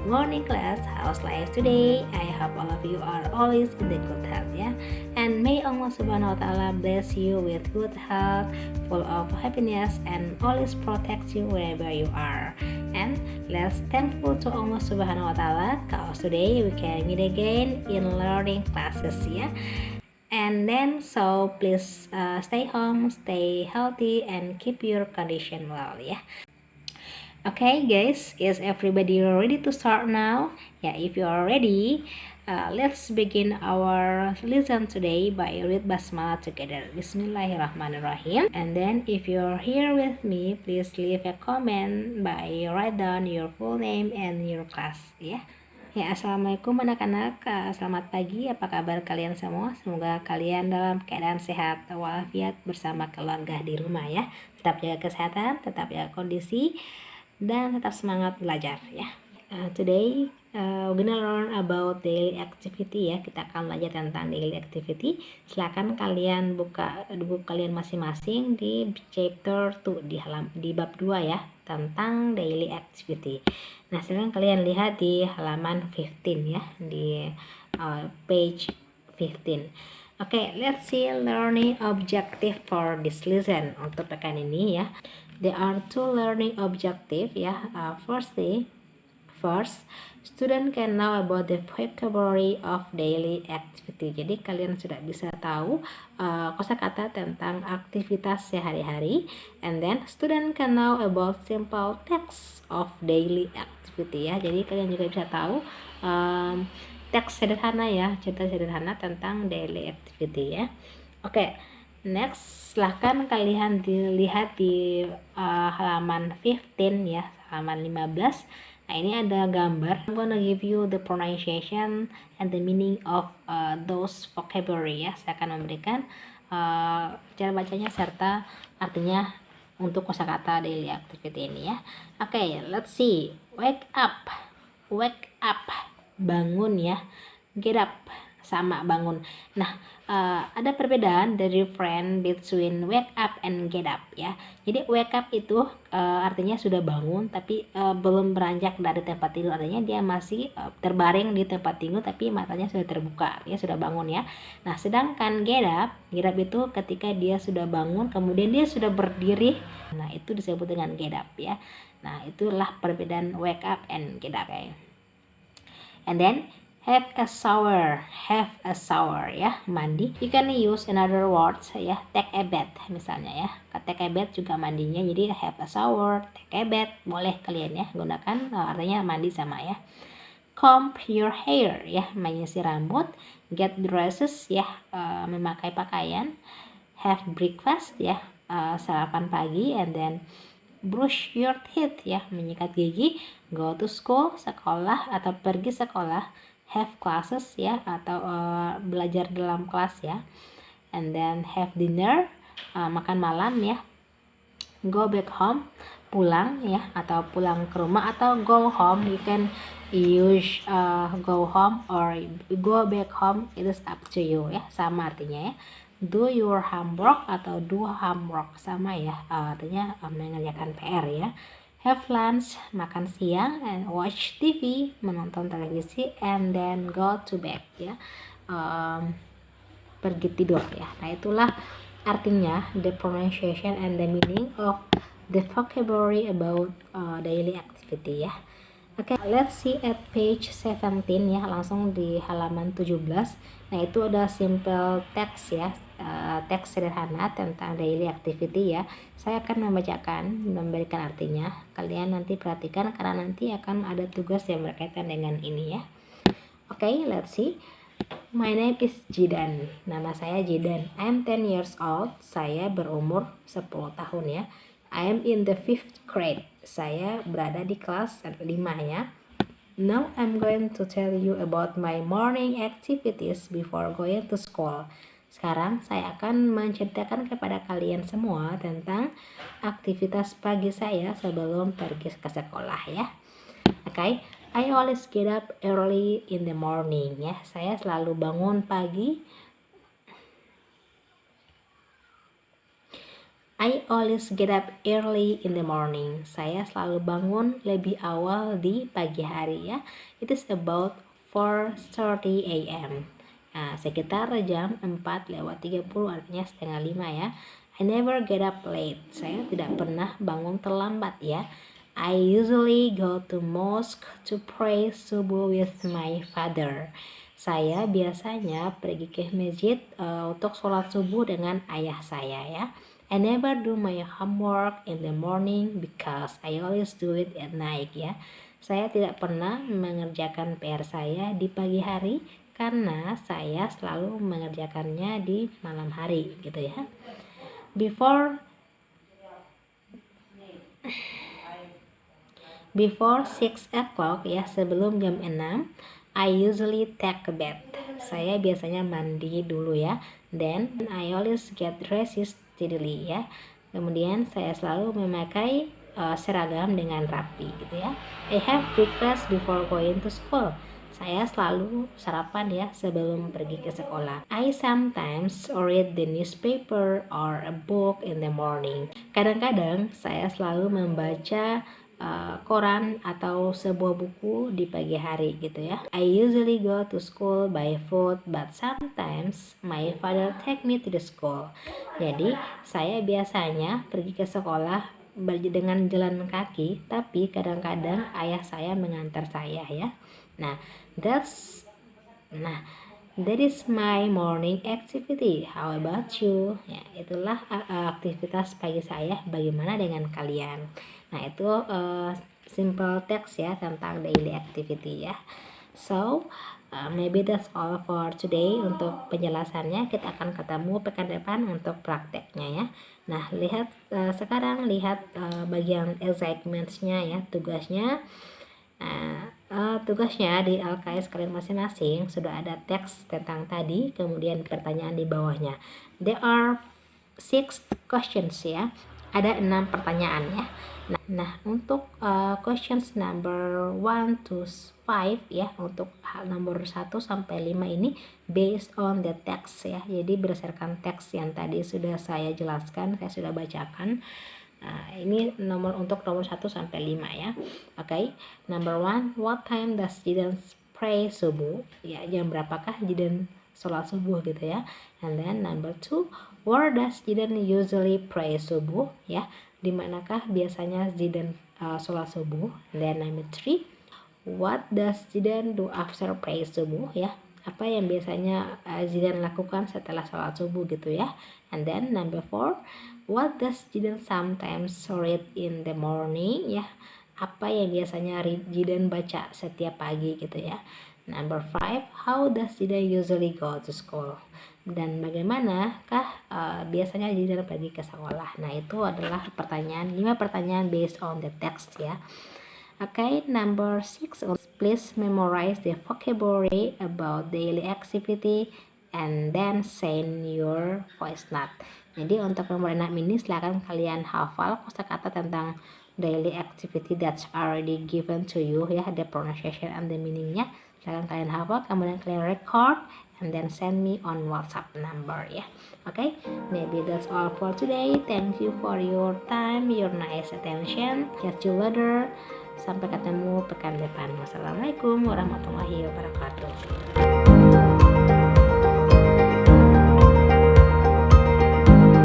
morning class. How's life today? I hope all of you are always in the good health, ya. And may Allah Subhanahu wa Ta'ala bless you with good health, full of happiness, and always protect you wherever you are. And let's thankful to Allah Subhanahu wa Ta'ala because today we can meet again in learning classes, ya. And then so please stay home, stay healthy, and keep your condition well, ya. Okay guys, is everybody ready to start now? Yeah, if you are ready, let's begin our lesson today by read Basmalah together. Bismillahirrahmanirrahim. And then if you're here with me, please leave a comment by write down your full name and your class, ya. Ya, assalamualaikum anak-anak, selamat pagi, apa kabar kalian semua? Semoga kalian dalam keadaan sehat walafiat bersama keluarga di rumah, ya. Tetap jaga kesehatan, tetap jaga kondisi, dan tetap semangat belajar, ya. Today we're gonna learn about daily activity, ya. Kita akan belajar tentang daily activity. Silakan kalian buka buku kalian masing-masing di chapter 2 di bab 2, ya, tentang daily activity. Nah, sekarang kalian lihat di halaman 15, ya, di page 15. Okay, let's see learning objective for this lesson. Untuk pekan ini, ya, there are two learning objective, ya. First, student can know about the vocabulary of daily activity. Jadi kalian sudah bisa tahu kosakata tentang aktivitas sehari-hari. And then student can know about simple text of daily activity, ya. Jadi kalian juga bisa tahu teks sederhana, ya, cerita sederhana tentang daily activity, ya. Oke. Next, silahkan kalian dilihat di halaman 15, ya, halaman 15. Nah, ini ada gambar. I'm gonna give you the pronunciation and the meaning of those vocabulary, ya. Saya akan memberikan cara bacanya serta artinya untuk kosakata daily activity ini, ya. Okay, let's see. Wake up, bangun, ya. Get up, sama bangun. Nah, ada perbedaan dari different between wake up and get up, ya. Jadi wake up itu artinya sudah bangun tapi belum beranjak dari tempat tidur, artinya dia masih terbaring di tempat tidur tapi matanya sudah terbuka, artinya sudah bangun, ya. Nah, sedangkan get up itu ketika dia sudah bangun kemudian dia sudah berdiri, nah itu disebut dengan get up, ya. Nah, itulah perbedaan wake up and get up, ya. And then have a shower, ya, mandi. You can use another words, ya, take a bath misalnya, ya. Take a bath juga mandinya, jadi have a shower, take a bath, boleh kalian, ya, gunakan artinya mandi sama, ya. Comb your hair, ya, menyisir rambut. Get dresses, ya, memakai pakaian. Have breakfast, ya, sarapan pagi. And then brush your teeth, ya, menyikat gigi. Go to school, sekolah atau pergi sekolah. Have classes, ya, atau belajar dalam kelas, ya. And then have dinner, makan malam, ya. Go back home, pulang, ya, atau pulang ke rumah, atau go home. You can use go home or go back home, it is up to you, ya, sama artinya, ya. Do your homework atau do homework, sama, ya, artinya mengerjakan PR, ya. Have lunch, makan siang, and watch TV, menonton televisi, and then go to bed, ya, pergi tidur, ya. Nah, itulah artinya the pronunciation and the meaning of the vocabulary about daily activity, ya. Oke, let's see at page 17, ya, langsung di halaman 17. Nah, itu ada simple text, ya, teks sederhana tentang daily activity, ya. Saya akan memberikan artinya. Kalian nanti perhatikan karena nanti akan ada tugas yang berkaitan dengan ini, ya. Oke, let's see. My name is Jidan. Nama saya Jidan. I'm 10 years old. Saya berumur 10 tahun, ya. I am in the 5th grade. Saya berada di kelas 5, ya. Now I'm going to tell you about my morning activities before going to school. Sekarang saya akan menceritakan kepada kalian semua tentang aktivitas pagi saya sebelum pergi ke sekolah, ya. Okay, I always get up early in the morning, ya. Saya selalu bangun pagi I always get up early in the morning. Saya selalu bangun lebih awal di pagi hari ya. It is about 4:30 a.m. Nah, sekitar jam 4:30 artinya setengah 5 ya. I never get up late. Saya tidak pernah bangun terlambat ya. I usually go to mosque to pray subuh with my father. Saya biasanya pergi ke masjid untuk sholat subuh dengan ayah saya ya. I never do my homework in the morning because I always do it at night ya. Saya tidak pernah mengerjakan PR saya di pagi hari karena saya selalu mengerjakannya di malam hari gitu ya. Before 6 o'clock ya, sebelum jam 6, I usually take a bath. Saya biasanya mandi dulu ya. Then I always get dressed steadily ya. Kemudian saya selalu memakai seragam dengan rapi gitu ya. I have breakfast before going to school. Saya selalu sarapan ya sebelum pergi ke sekolah. I sometimes read the newspaper or a book in the morning. Kadang-kadang saya selalu membaca koran atau sebuah buku di pagi hari gitu ya. I usually go to school by foot, but sometimes my father take me to the school. Jadi saya biasanya pergi ke sekolah dengan jalan kaki, tapi kadang-kadang ayah saya mengantar saya ya. Nah, that is my morning activity. How about you? Ya, itulah aktivitas pagi saya. Bagaimana dengan kalian? Nah, itu simple text ya tentang daily activity ya. So, maybe that's all for today. Untuk penjelasannya kita akan ketemu pekan depan untuk prakteknya ya. Nah, sekarang lihat bagian assignments-nya ya, tugasnya. Tugasnya di LKS kalian masing-masing sudah ada teks tentang tadi, kemudian pertanyaan di bawahnya. There are 6 questions ya. Ada 6 pertanyaan ya. Nah, untuk questions number 1 to 5 ya, untuk nomor 1 sampai 5 ini based on the text ya. Jadi berdasarkan teks yang tadi sudah saya jelaskan, saya sudah bacakan. Nah, ini untuk nomor 1 sampai 5 ya. Okay. Number 1, what time does Jidan pray subuh? Ya, jam berapakah Jidan sholat subuh gitu ya. And then number 2, where does Jidan usually pray subuh? Ya, di manakah biasanya Jidan sholat subuh? And then number 3, what does Jidan do after pray subuh? Ya, apa yang biasanya Jidan lakukan setelah sholat subuh gitu ya. And then number 4, what does Jidan sometimes read in the morning? Ya, apa yang biasanya Jidan baca setiap pagi gitu ya. Number 5, how does Jidan usually go to school? Dan bagaimanakah biasanya Jidan pergi ke sekolah? Nah, itu adalah 5 pertanyaan based on the text ya. Okay, number 6, please memorize the vocabulary about daily activity and then send your voice note. Jadi untuk nomor 6 ini silakan kalian hafal kosakata tentang daily activity that's already given to you ya, the pronunciation and the meaningnya. Silakan kalian hafal, kemudian kalian record and then send me on WhatsApp number ya. Okay, maybe that's all for today. Thank you for your time, your nice attention. Catch you later. Sampai ketemu pekan depan. Wassalamualaikum warahmatullahi wabarakatuh.